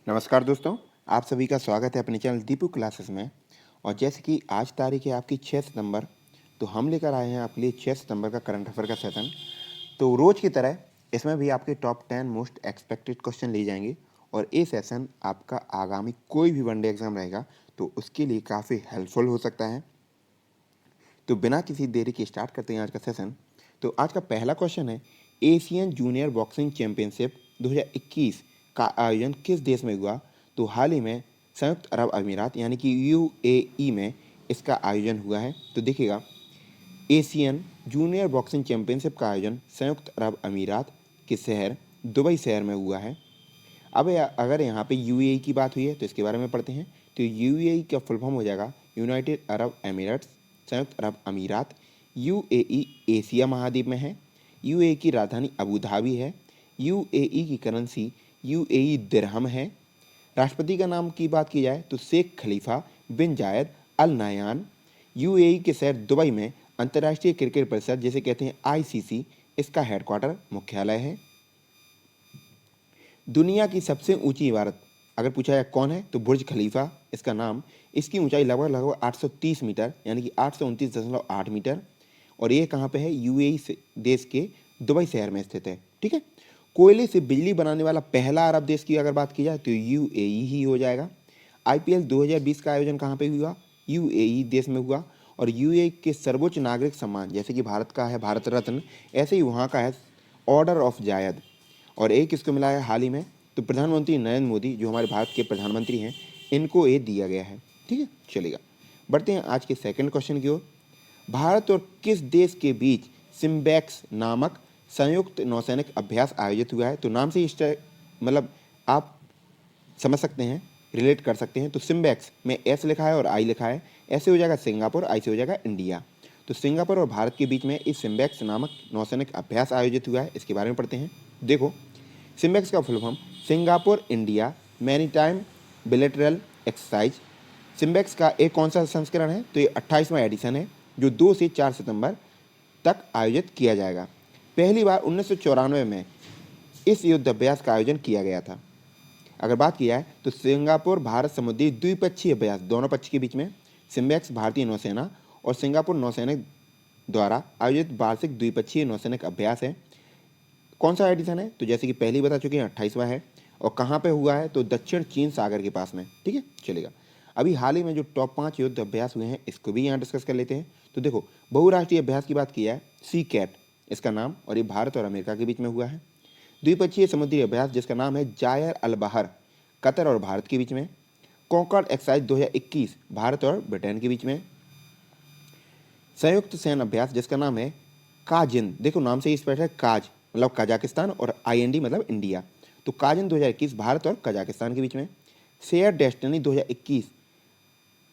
नमस्कार दोस्तों, आप सभी का स्वागत है अपने चैनल दीपू क्लासेस में। और जैसे कि आज तारीख है आपकी 6 सितंबर, तो हम लेकर आए हैं आपके लिए 6 सितंबर का करंट अफेयर का सेशन। तो रोज़ की तरह इसमें भी आपके टॉप 10 मोस्ट एक्सपेक्टेड क्वेश्चन लिए जाएंगे। और ये सेशन आपका आगामी कोई भी वनडे एग्जाम रहेगा तो उसके लिए काफ़ी हेल्पफुल हो सकता है। तो बिना किसी देरी के स्टार्ट करते हैं आज का सेशन। तो आज का पहला क्वेश्चन है, एशियन जूनियर बॉक्सिंग चैंपियनशिप 2021 का आयोजन किस देश में हुआ? तो हाल ही में संयुक्त अरब अमीरात यानी कि यूएई में इसका आयोजन हुआ है। तो देखिएगा, एशियन जूनियर बॉक्सिंग चैंपियनशिप का आयोजन संयुक्त अरब अमीरात के शहर दुबई शहर में हुआ है। अब अगर यहाँ पे यूएई की बात हुई है तो इसके बारे में पढ़ते हैं। तो यूएई का फुल फॉर्म हो जाएगा यूनाइटेड अरब एमिरेट्स, संयुक्त अरब अमीरात। यूएई एशिया महाद्वीप में है। यूएई की राजधानी अबू धाबी है। यूएई की करेंसी यूएई दिरहम है। राष्ट्रपति का नाम की बात की जाए तो शेख खलीफा बिन जायद अल नायान। यूएई के शहर दुबई में अंतर्राष्ट्रीय क्रिकेट परिषद जिसे कहते हैं आईसीसी, इसका हेडक्वार्टर मुख्यालय है। दुनिया की सबसे ऊंची इमारत अगर पूछा जाए कौन है तो बुर्ज खलीफा इसका नाम। इसकी ऊंचाई लगभग लगभग 830 मीटर यानी कि 829.8 मीटर। और ये कहाँ पे है? यूएई से देश के दुबई शहर में स्थित है। ठीक है। कोयले से बिजली बनाने वाला पहला अरब देश की अगर बात की जाए तो यूएई ही हो जाएगा। आईपीएल 2020 का आयोजन कहाँ पे हुआ? यूएई देश में हुआ। और यूएई के सर्वोच्च नागरिक सम्मान जैसे कि भारत का है भारत रत्न, ऐसे ही वहाँ का है ऑर्डर ऑफ जायद। और एक किसको मिला है हाल ही में? तो प्रधानमंत्री नरेंद्र मोदी जो हमारे भारत के प्रधानमंत्री हैं, इनको ये दिया गया है। ठीक है, चलेगा। बढ़ते हैं आज के सेकंड क्वेश्चन की ओर। भारत और किस देश के बीच सिम्बैक्स नामक संयुक्त नौसैनिक अभ्यास आयोजित हुआ है? तो नाम से ही मतलब आप समझ सकते हैं, रिलेट कर सकते हैं। तो सिम्बैक्स में एस लिखा है और आई लिखा है। ऐसे हो जाएगा सिंगापुर, आई से हो जाएगा इंडिया। तो सिंगापुर और भारत के बीच में इस सिम्बैक्स नामक नौसैनिक अभ्यास आयोजित हुआ है। इसके बारे में पढ़ते हैं। देखो, सिम्बैक्स का full form Singapore India maritime bilateral exercise. SIMBEX का एक कौन सा संस्करण है? तो ये 28वां एडिशन है जो 2 से 4 सितंबर तक आयोजित किया जाएगा। पहली बार 1994 में इस युद्ध अभ्यास का आयोजन किया गया था। अगर बात की जाए तो सिंगापुर भारत समुद्री द्विपक्षीय अभ्यास दोनों पक्ष के बीच में सिम्बैक्स भारतीय नौसेना और सिंगापुर नौसैनिक द्वारा आयोजित वार्षिक द्विपक्षीय नौसैनिक अभ्यास है। कौन सा एडिशन है? तो जैसे कि पहले बता चुके हैं 28वां है। और कहाँ पे हुआ है? तो दक्षिण चीन सागर के पास में। ठीक है, चलेगा। अभी हाल ही में जो टॉप 5 युद्ध अभ्यास हुए हैं इसको भी यहाँ डिस्कस कर लेते हैं। तो देखो, बहुराष्ट्रीय अभ्यास की बात की है, सी कैट इसका नाम, और ये भारत और अमेरिका के बीच में हुआ है। द्विपक्षीय समुद्री अभ्यास जिसका नाम है जायर अल बहर, कतर और भारत के बीच में। कॉन्कॉर्ड एक्सरसाइज 2021 भारत और ब्रिटेन के बीच में। संयुक्त सैन्य अभ्यास जिसका नाम है काजिन, देखो नाम से ही स्पष्ट है, काज मतलब कजाकिस्तान और आईएनडी मतलब इंडिया। तो काजिन 2021 भारत और कजाकिस्तान के बीच में। शेयर डेस्टिनी 2021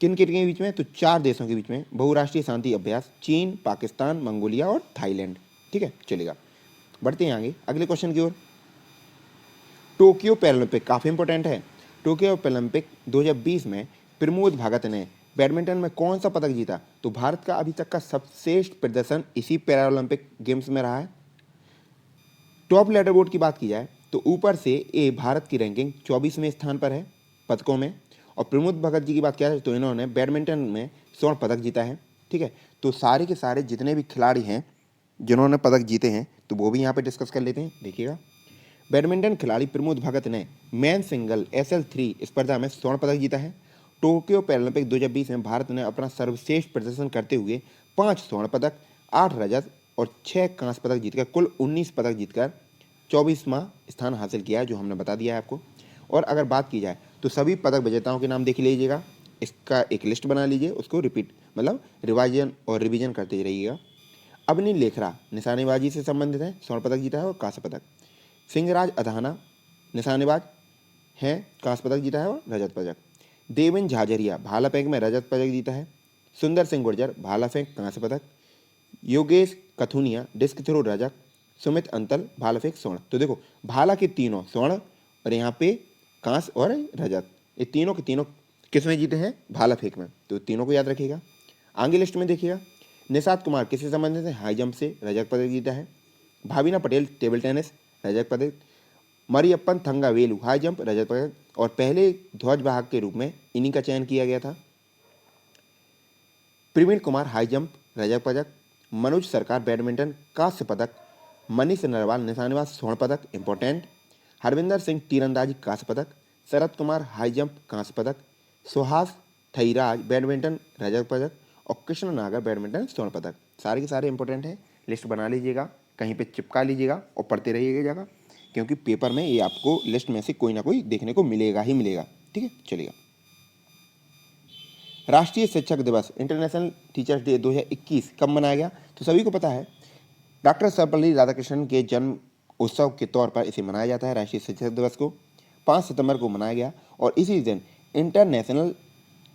किन किन के बीच में? तो 4 देशों के बीच में बहुराष्ट्रीय शांति अभ्यास, चीन, पाकिस्तान, मंगोलिया और थाईलैंड। ठीक है, चलेगा। बढ़ते हैं आगे अगले क्वेश्चन की ओर। टोक्यो पैरालंपिक काफ़ी इंपॉर्टेंट है। टोक्यो पैरालंपिक 2020 में प्रमोद भगत ने बैडमिंटन में कौन सा पदक जीता? तो भारत का अभी तक का सर्वश्रेष्ठ प्रदर्शन इसी पैरालंपिक गेम्स में रहा है। टॉप लेडर बोर्ड की बात की जाए तो ऊपर से ए भारत की रैंकिंग 24वें स्थान पर है पदकों में। और प्रमोद भगत जी की बात किया जाए तो इन्होंने बैडमिंटन में स्वर्ण पदक जीता है। ठीक है, तो सारे के सारे जितने भी खिलाड़ी हैं जिन्होंने पदक जीते हैं तो वो भी यहाँ पे डिस्कस कर लेते हैं। देखिएगा, बैडमिंटन खिलाड़ी प्रमोद भगत ने मैन सिंगल SL3 स्पर्धा में स्वर्ण पदक जीता है। टोक्यो पैरालंपिक 2020 में भारत ने अपना सर्वश्रेष्ठ प्रदर्शन करते हुए 5 स्वर्ण पदक, 8 रजत और 6 कांस्य पदक जीतकर कुल 19 पदक जीतकर 24वां स्थान हासिल किया है, जो हमने बता दिया है आपको। और अगर बात की जाए तो सभी पदक विजेताओं के नाम देख लीजिएगा, इसका एक लिस्ट बना लीजिए, उसको रिपीट मतलब रिवाइजन और रिवीजन करते रहिएगा। अवनी लेखरा निशानेबाजी से संबंधित है, स्वर्ण पदक जीता है और कांस्य पदक। सिंहराज अधाना निशानेबाज हैं, कांस्य पदक जीता है और रजत पदक। देवेन झाझरिया भाला फेंक में रजत पदक जीता है। सुंदर सिंह गुर्जर भाला फेंक कांस्य पदक। योगेश कथुनिया डिस्क थ्रो रजत। सुमित अंतल भाला फेंक स्वर्ण। तो देखो, भाला के तीनों स्वर्ण और यहाँ पे कांस्य और रजत, ये तीनों के तीनों किसमें जीते हैं? भाला फेंक में। तो तीनों को याद रखिएगा। आगे लिस्ट में देखिएगा, निषाद कुमार किससे संबंधित है? हाई जंप से रजत पदक जीता है। भाविना पटेल टेबल टेनिस रजत पदक। मरियप्पन थंगावेलु हाई जंप रजत पदक और पहले ध्वजवाहक के रूप में इन्हीं का चयन किया गया था। प्रवीण कुमार हाई जंप रजत पदक, मनोज सरकार बैडमिंटन कांस्य पदक, मनीष नरवाल निशानेबाज स्वर्ण पदक इंपॉर्टेंट, हरविंदर सिंह तीरंदाजी कांस्य पदक, शरद कुमार हाई जंप कांस्य पदक, सुहास थईराज बैडमिंटन रजत पदक और कृष्ण नागर बैडमिंटन स्वर्ण पदक। सारे के सारे इंपॉर्टेंट है, लिस्ट बना लीजिएगा, कहीं पे चिपका लीजिएगा और पढ़ते रहिएगा, क्योंकि पेपर में ये आपको लिस्ट में से कोई ना कोई देखने को मिलेगा ही मिलेगा। ठीक है, चलिएगा। राष्ट्रीय शिक्षक दिवस इंटरनेशनल टीचर्स डे 2021 कब मनाया गया? तो सभी को पता है, डॉक्टर सर्वपल्ली राधाकृष्णन के जन्म उत्सव के तौर पर इसे मनाया जाता है। राष्ट्रीय शिक्षक दिवस को 5 सितंबर को मनाया गया और इसी दिन इंटरनेशनल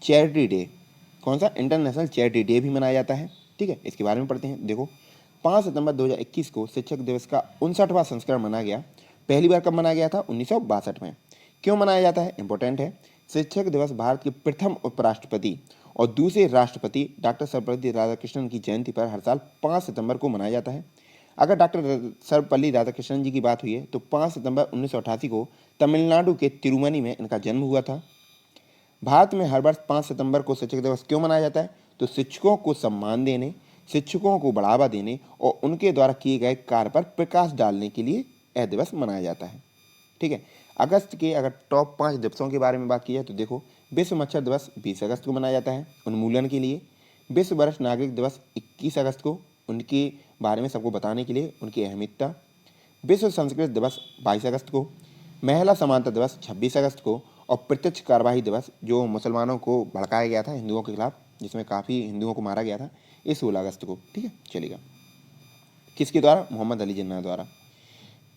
चैरिटी डे, कौन सा? इंटरनेशनल चैरिटी डे भी मनाया जाता है। ठीक है, इसके बारे में पढ़ते हैं। देखो, 5 सितंबर 2021 को शिक्षक दिवस का 59वां संस्करण मनाया गया। पहली बार कब मनाया गया था? 1962 में। क्यों मनाया जाता है? इंपॉर्टेंट है। शिक्षक दिवस भारत के प्रथम उपराष्ट्रपति और दूसरे राष्ट्रपति डॉक्टर सर्वपल्ली राधाकृष्णन की जयंती पर हर साल 5 सितंबर को मनाया जाता है। अगर डॉक्टर सर्वपल्ली राधाकृष्णन जी की बात हुई है तो 5 सितंबर 1988 को तमिलनाडु के तिरुमनी में इनका जन्म हुआ था। भारत में हर वर्ष 5 सितंबर को शिक्षक दिवस क्यों मनाया जाता है? तो शिक्षकों को सम्मान देने, शिक्षकों को बढ़ावा देने और उनके द्वारा किए गए कार्य पर प्रकाश डालने के लिए यह दिवस मनाया जाता है। ठीक है, अगस्त के अगर टॉप 5 दिवसों के बारे में बात की जाए तो देखो, विश्व मच्छर दिवस 20 अगस्त को मनाया जाता है उन्मूलन के लिए। विश्व वरिष्ठ नागरिक दिवस 21 अगस्त को, उनके बारे में सबको बताने के लिए, उनकी अहमियता। विश्व संस्कृत दिवस 22 अगस्त को, महिला समानता दिवस 26 अगस्त को और प्रत्यक्ष कार्यवाही दिवस जो मुसलमानों को भड़काया गया था हिंदुओं के खिलाफ, जिसमें काफ़ी हिंदुओं को मारा गया था, ये 16 अगस्त को। ठीक है, चलेगा। किसके द्वारा? मोहम्मद अली जिन्ना द्वारा।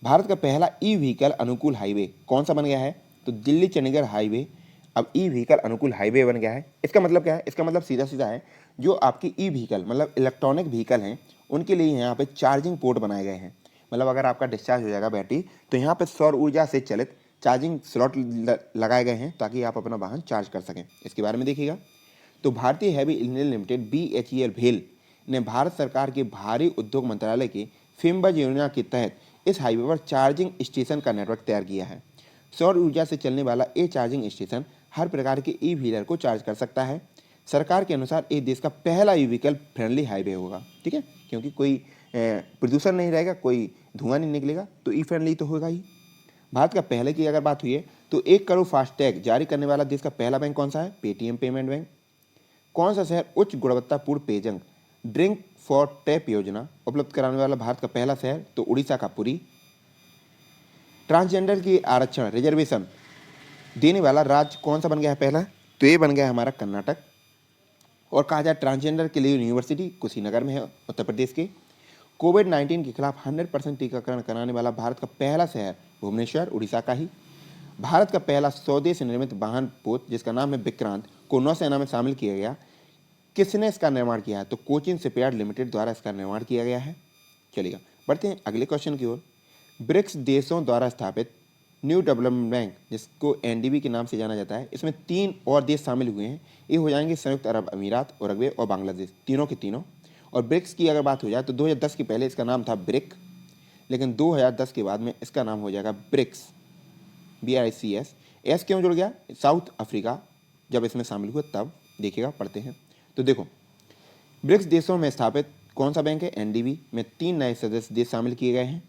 भारत का पहला ई व्हीकल अनुकूल हाईवे कौन सा बन गया है? तो दिल्ली चंडीगढ़ हाईवे अब ई व्हीकल अनुकूल हाईवे बन गया है। इसका मतलब क्या है? इसका मतलब सीधा सीधा है, जो आपकी ई व्हीकल मतलब इलेक्ट्रॉनिक व्हीकल हैं उनके लिए यहाँ पे चार्जिंग पोर्ट बनाए गए हैं। मतलब अगर आपका डिस्चार्ज हो जाएगा बैटरी तो यहाँ पे सौर ऊर्जा से चलित चार्जिंग स्लॉट लगाए गए हैं ताकि आप अपना वाहन चार्ज कर सकें। इसके बारे में देखिएगा। तो भारतीय हैवी इंजीनियर लिमिटेड BHEL भेल ने भारत सरकार के भारी उद्योग मंत्रालय के फिम्बज योजना के तहत इस हाईवे पर चार्जिंग स्टेशन का नेटवर्क तैयार किया है। सौर ऊर्जा से चलने वाला ये चार्जिंग स्टेशन हर प्रकार के ई व्हीलर को चार्ज कर सकता है। सरकार के अनुसार ये देश का पहला ई व्हीकल फ्रेंडली हाईवे होगा। ठीक है, क्योंकि कोई प्रदूषण नहीं रहेगा, कोई धुआं नहीं निकलेगा, तो ई फ्रेंडली तो होगा ही। भारत का पहले की अगर बात हुई है तो 1 करोड़ फास्टैग जारी करने वाला देश का पहला बैंक कौन सा है? Paytm payment bank. कौन सा शहर उच्च गुणवत्तापूर्ण पेयजल ड्रिंक फॉर टैप योजना उपलब्ध कराने वाला भारत का पहला शहर? तो उड़ीसा का पुरी। ट्रांसजेंडर की आरक्षण रिजर्वेशन देने वाला राज्य कौन सा बन गया है पहला? तो ये बन गया है हमारा कर्नाटक। और कहा जाए ट्रांसजेंडर के लिए यूनिवर्सिटी कुशीनगर में है, उत्तर प्रदेश के। कोविड-19 के खिलाफ 100% टीकाकरण कराने वाला भारत का पहला शहर भुवनेश्वर, उड़ीसा का ही। भारत का पहला स्वदेश निर्मित वाहन पोत जिसका नाम है विक्रांत को नौसेना में शामिल किया गया। किसने इसका निर्माण किया है? तो कोचिन शिपयार्ड लिमिटेड द्वारा इसका निर्माण किया गया है। चलिएगा, बढ़ते हैं अगले क्वेश्चन की ओर। ब्रिक्स देशों द्वारा स्थापित न्यू डेवलपमेंट बैंक, जिसको NDB के नाम से जाना जाता है, इसमें 3 और देश शामिल हुए हैं। ये हो जाएंगे संयुक्त अरब अमीरात, उरुग्वे और बांग्लादेश, तीनों के तीनों। और ब्रिक्स की अगर बात हो जाए तो 2010 के पहले इसका नाम था ब्रिक, लेकिन 2010 के बाद में इसका नाम हो जाएगा ब्रिक्स, BRICS। एस क्यों जुड़ गया? साउथ अफ्रीका जब इसमें शामिल हुआ तब। देखिएगा, पढ़ते हैं। तो देखो, ब्रिक्स देशों में स्थापित कौन सा बैंक है? NDB में 3 नए सदस्य देश शामिल किए गए हैं।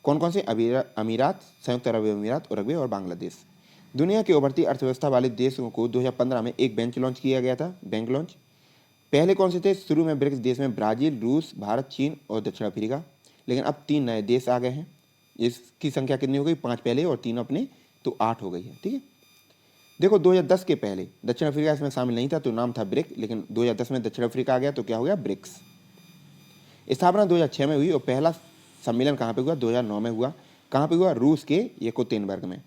कौन कौन से? अमीरात, संयुक्त अरब अमीरात, उरुग्वे और बांग्लादेश। दुनिया की उभरती अर्थव्यवस्था वाले देशों को 2015 में एक बेंच लॉन्च किया गया था, बैंक लॉन्च। पहले कौन से थे? शुरू में ब्रिक्स देश में ब्राजील, रूस, भारत, चीन और दक्षिण अफ्रीका, लेकिन अब 3 नए देश आ गए हैं। इसकी संख्या कितनी हो गई? 5 पहले और 3 अपने, तो 8 हो गई है। ठीक है, देखो 2010 के पहले दक्षिण अफ्रीका इसमें शामिल नहीं था तो नाम था ब्रिक, लेकिन 2010 में दक्षिण अफ्रीका आ गया तो क्या हो गया? ब्रिक्स। स्थापना 2006 में हुई और पहला सम्मेलन कहाँ पे हुआ? 2009 में हुआ। कहाँ पे हुआ? रूस के येकोतेनबर्ग में।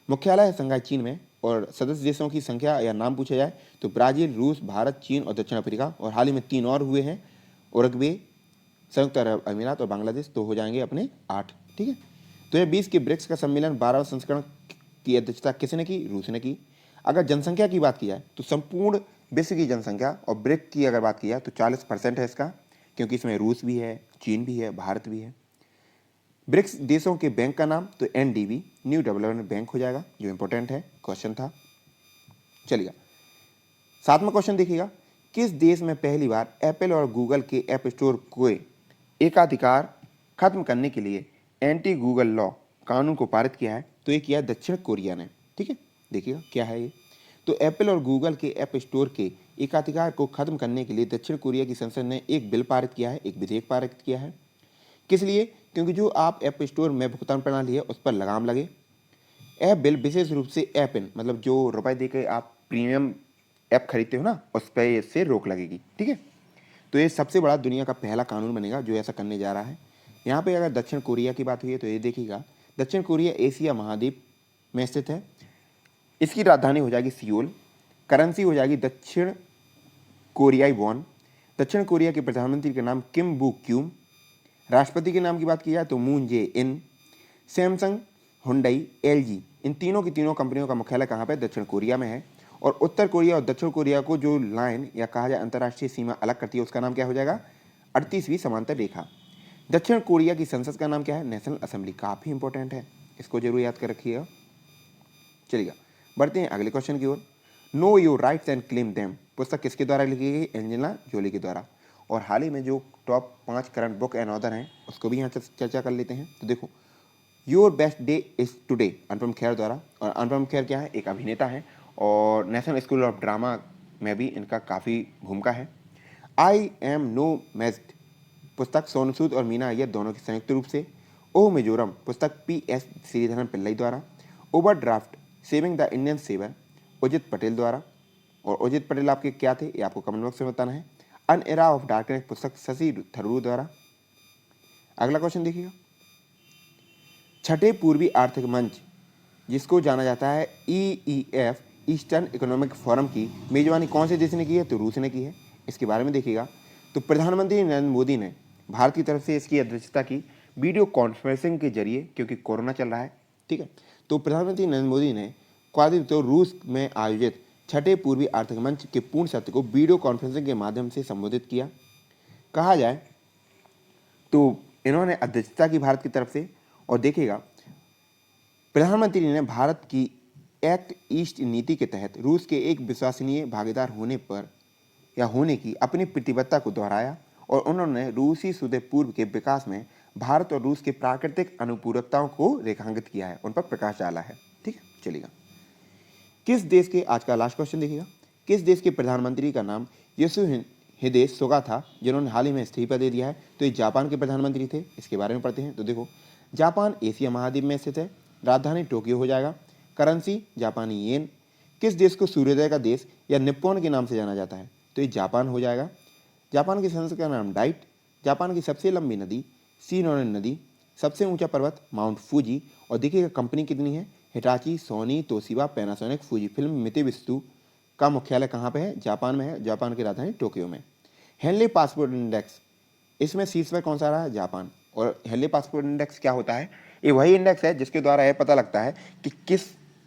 मुख्यालय है शंघाई, चीन में। और सदस्य देशों की संख्या या नाम पूछा जाए तो ब्राजील, रूस, भारत, चीन और दक्षिण अफ्रीका, और हाल ही में 3 और हुए हैं, उरुग्वे, संयुक्त अरब अमीरात और बांग्लादेश, तो हो जाएंगे अपने 8। ठीक है, 2020 के ब्रिक्स का सम्मेलन 12वां संस्करण की अध्यक्षता किसने की? रूस ने की। अगर जनसंख्या की बात की जाए तो संपूर्ण विश्व की जनसंख्या और ब्रिक की अगर बात की जाए तो 40% है इसका, क्योंकि इसमें रूस भी है, चीन भी है, भारत भी है। ब्रिक्स देशों के बैंक का नाम, तो एनडीबी, न्यू डेवलपमेंट बैंक हो जाएगा, जो इंपॉर्टेंट है क्वेश्चन था। चलिएगा 7वां क्वेश्चन देखिएगा, किस देश में पहली बार एप्पल और गूगल के ऐप स्टोर को एकाधिकार खत्म करने के लिए एंटी गूगल लॉ कानून को पारित किया है? तो ये किया दक्षिण कोरिया ने। ठीक है, देखिएगा क्या है ये। तो एप्पल और गूगल के ऐप स्टोर के एकाधिकार को खत्म करने के लिए दक्षिण कोरिया की संसद ने एक बिल पारित किया है, एक विधेयक पारित किया है। किस लिए? क्योंकि जो आप ऐप स्टोर में भुगतान प्रणाली है उस पर लगाम लगे। यह बिल विशेष रूप से ऐप इन मतलब जो रुपए दे के आप प्रीमियम ऐप खरीदते हो ना, उस पर इससे रोक लगेगी। ठीक है, तो ये सबसे बड़ा दुनिया का पहला कानून बनेगा जो ऐसा करने जा रहा है। यहाँ पे अगर दक्षिण कोरिया की बात हुई है तो ये देखिएगा, दक्षिण कोरिया एशिया महाद्वीप में स्थित है। इसकी राजधानी हो जाएगी सियोल, करेंसी हो जाएगी दक्षिण कोरियाई वॉन। दक्षिण कोरिया के प्रधानमंत्री का नाम किम बू क्यूम। राष्ट्रपति के नाम की बात की जाए तो मून जे इन। सैमसंग, हुंडई, एलजी, इन तीनों की तीनों कंपनियों का मुख्यालय कहाँ पे? दक्षिण कोरिया में है। और उत्तर कोरिया और दक्षिण कोरिया को जो लाइन या कहा जाए अंतर्राष्ट्रीय सीमा अलग करती है उसका नाम क्या हो जाएगा? 38वीं समांतर रेखा। दक्षिण कोरिया की संसद का नाम क्या है? National assembly. काफी इंपॉर्टेंट है, इसको जरूर याद कर रखिएगा। चलिएगा बढ़ते हैं अगले क्वेश्चन की ओर। Know your rights and claim them पुस्तक किसके द्वारा लिखी गई? एंजेला जोली के द्वारा। और हाल ही में जो top 5 current book and author हैं उसको भी यहाँ चर्चा कर लेते हैं। तो देखो, your best day is today Anupam Kher द्वारा। और अनुपम खेर क्या है? एक अभिनेता है और नेशनल स्कूल ऑफ ड्रामा में भी इनका काफ़ी भूमिका है। आई एम नो मेस्ड पुस्तक सोनू सूद और मीना अय्यर दोनों के संयुक्त रूप से। ओ मिजोरम पुस्तक PS श्रीधरन पिल्लई द्वारा। Overdraft saving the Indian saver Udit Patel द्वारा। और उदित पटेल आपके क्या थे ये आपको कमेंट बॉक्स में बताना है। अन एरा ऑफ डार्कनेस पुस्तक शशि थरूर द्वारा। अगला क्वेश्चन देखिएगा, छठे पूर्वी आर्थिक मंच जिसको जाना जाता है EEF ईस्टर्न इकोनॉमिक फोरम की मेजबानी कौन से देश ने की है? तो रूस ने की है। इसके बारे में देखिएगा, तो प्रधानमंत्री नरेंद्र मोदी ने भारत की तरफ से इसकी अध्यक्षता की वीडियो कॉन्फ्रेंसिंग के जरिए, क्योंकि कोरोना चल रहा है। ठीक है, तो प्रधानमंत्री नरेंद्र मोदी ने तो रूस में आयोजित छठे पूर्वी आर्थिक मंच के पूर्ण सत्र को वीडियो कॉन्फ्रेंसिंग के माध्यम से संबोधित किया। कहा जाए तो इन्होंने अध्यक्षता की भारत की तरफ से। और देखिएगा, प्रधानमंत्री ने भारत की एक्ट ईस्ट नीति के तहत रूस के एक विश्वसनीय भागीदार होने पर या होने की अपनी प्रतिबद्धता को दोहराया। और उन्होंने रूसी सुदूर पूर्व के विकास में भारत और रूस के प्राकृतिक अनुपूरकताओं को रेखांकित किया है, उन पर प्रकाश डाला है। ठीक है, चलिएगा किस देश के, आज का लास्ट क्वेश्चन देखिएगा, किस देश के प्रधानमंत्री का नाम योशिहिदे सुगा था जिन्होंने हाल ही में इस्तीफा दे दिया है? तो ये जापान के प्रधानमंत्री थे। इसके बारे में पढ़ते हैं। तो देखो, जापान एशिया महाद्वीप में स्थित है। राजधानी टोक्यो हो जाएगा। करेंसी जापानी येन। किस देश को सूर्योदय का देश या निप्पॉन के नाम से जाना जाता है? तो ये जापान हो जाएगा। जापान की संसद का नाम डाइट। जापान की सबसे लंबी नदी शिनोने नदी। सबसे ऊंचा पर्वत माउंट फूजी। और देखिएगा कंपनी कितनी है? Hitachi, Sony, Toshiba, Panasonic, Fujifilm, Mitsubishi का मुख्यालय कहाँ पे है? जापान में है। जापान की राजधानी टोक्यो में। हेनली पासपोर्ट इंडेक्स, इसमें शीर्ष पर कौन सा रहा है? जापान। और हेनली पासपोर्ट इंडेक्स क्या होता है? ये वही इंडेक्स है जिसके द्वारा यह पता लगता है कि किस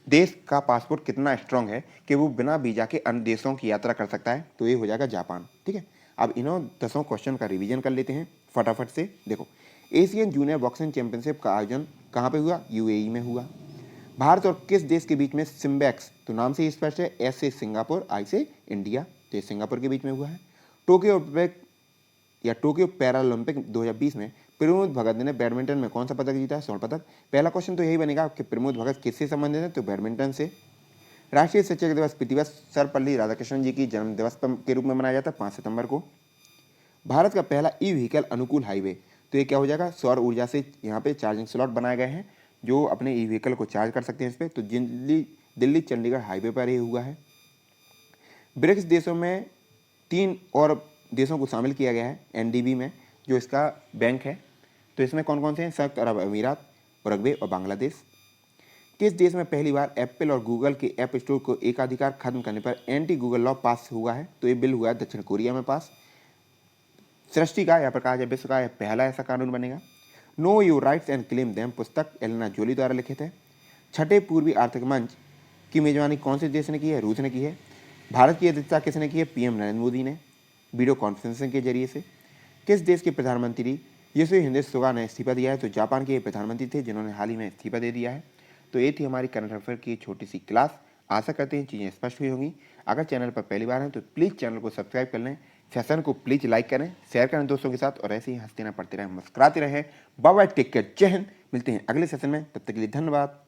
देश का पासपोर्ट कितना स्ट्रांग है कि वो बिना वीजा के अन्य देशों की यात्रा कर सकता है। तो ये हो जाएगा जापान। ठीक है, अब इन्हों 10 क्वेश्चन का रिवीजन कर लेते हैं फटाफट से। देखो, एशियन जूनियर बॉक्सिंग चैंपियनशिप का आयोजन कहाँ पे हुआ? UAE में हुआ। भारत और किस देश के बीच में सिम्बैक्स, तो नाम से ही स्पष्ट है, S से सिंगापुर, I से इंडिया, तो ये सिंगापुर के बीच में हुआ है। टोक्यो ओलंपिक या टोक्यो पैरालंपिक 2020 में प्रमोद भगत ने बैडमिंटन में कौन सा पदक जीता है? स्वर्ण पदक। पहला क्वेश्चन तो यही बनेगा कि प्रमोद भगत किससे संबंधित है? तो बैडमिंटन से। राष्ट्रीय शिक्षक दिवस पी दिवस सर्वपल्ली राधाकृष्णन जी की जन्म दिवस के रूप में मनाया जाता है 5 सितंबर को। भारत का पहला ई-व्हीकल अनुकूल हाईवे, तो ये क्या हो जाएगा? सौर ऊर्जा से यहाँ पे चार्जिंग स्लॉट बनाए गए हैं जो अपने ई-व्हीकल को चार्ज कर सकते हैं इस पर। तो दिल्ली चंडीगढ़ हाईवे पर ये हुआ है। ब्रिक्स देशों में 3 और देशों को शामिल किया गया है NDB में, जो इसका बैंक है। तो इसमें कौन कौन से हैं? संयुक्त अरब अमीरात, उरुग्वे और बांग्लादेश। किस देश में पहली बार एप्पल और गूगल के ऐप स्टोर को एकाधिकार खत्म करने पर एंटी गूगल लॉ पास हुआ है? तो ये बिल हुआ है दक्षिण कोरिया में पास। सृष्टि का या प्रकाश या विश्व का यह पहला ऐसा कानून बनेगा। No your rights and claim them पुस्तक एलेना जोली द्वारा लिखित है। छठे पूर्वी आर्थिक मंच की मेजबानी कौन से देश ने की है? रूस ने की है। भारत की अध्यक्षता किसने की है? PM नरेंद्र मोदी ने वीडियो कॉन्फ्रेंसिंग के जरिए से। किस देश के प्रधानमंत्री योशिहिदे सुगा ने इस्तीफा दिया है। तो जापान के प्रधानमंत्री थे जिन्होंने हाल ही में इस्तीफा दे दिया है। तो ये थी हमारी करंट अफेयर की छोटी सी क्लास। आशा करते हैं चीज़ें स्पष्ट हुई होंगी। अगर चैनल पर पहली बार हैं तो प्लीज़ चैनल को सब्सक्राइब कर लें, सेशन को प्लीज़ लाइक करें, शेयर करें दोस्तों के साथ, और ऐसे ही हंसते ना पढ़ते रहें, मुस्कुराते रहें। बाय बाय, टेक केयर, जय हिंद। मिलते हैं अगले सेशन में, तब तक के लिए धन्यवाद।